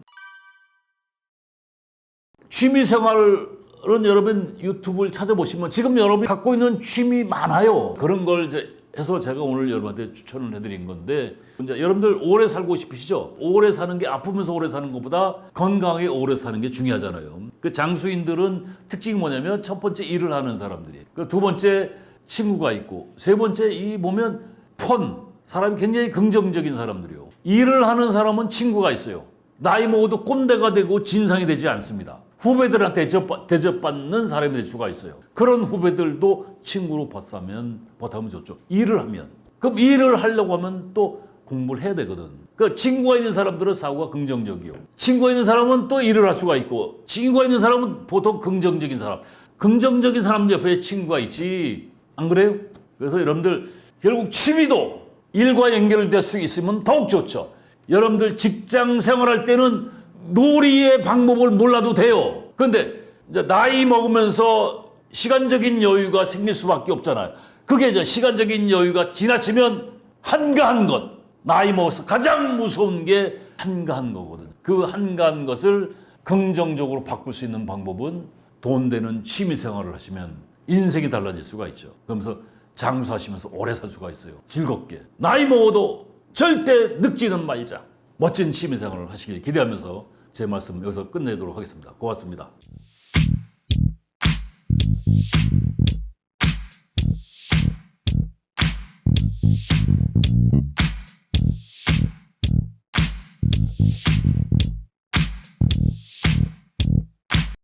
취미 생활은 여러분 유튜브를 찾아보시면 지금 여러분이 갖고 있는 취미 많아요. 그런 걸 이제 해서 제가 오늘 여러분한테 추천을 해드린 건데 이제 여러분들 오래 살고 싶으시죠? 오래 사는 게 아프면서 오래 사는 것보다 건강하게 오래 사는 게 중요하잖아요. 그 장수인들은 특징이 뭐냐면 첫 번째 일을 하는 사람들이 그 두 번째 친구가 있고 세 번째 이 보면 사람이 굉장히 긍정적인 사람들이요. 일을 하는 사람은 친구가 있어요. 나이 먹어도 꼰대가 되고 진상이 되지 않습니다. 후배들한테 대접받는 사람이 될 수가 있어요. 그런 후배들도 친구로 보타면 좋죠. 일을 하면. 그럼 일을 하려고 하면 또 공부를 해야 되거든. 그 친구가 있는 사람들은 사고가 긍정적이요. 친구가 있는 사람은 또 일을 할 수가 있고 친구가 있는 사람은 보통 긍정적인 사람. 긍정적인 사람 옆에 친구가 있지. 안 그래요? 그래서 여러분들 결국 취미도 일과 연결될 수 있으면 더욱 좋죠. 여러분들 직장 생활할 때는 놀이의 방법을 몰라도 돼요. 그런데 이제 나이 먹으면서 시간적인 여유가 생길 수밖에 없잖아요. 그게 이제 시간적인 여유가 지나치면 한가한 것. 나이 먹어서 가장 무서운 게 한가한 거거든요. 그 한가한 것을 긍정적으로 바꿀 수 있는 방법은 돈 되는 취미 생활을 하시면 인생이 달라질 수가 있죠. 그러면서 장수하시면서 오래 살 수가 있어요. 즐겁게. 나이 먹어도 절대 늙지는 말자. 멋진 취미 생활을 하시길 기대하면서 제 말씀 여기서 끝내도록 하겠습니다. 고맙습니다.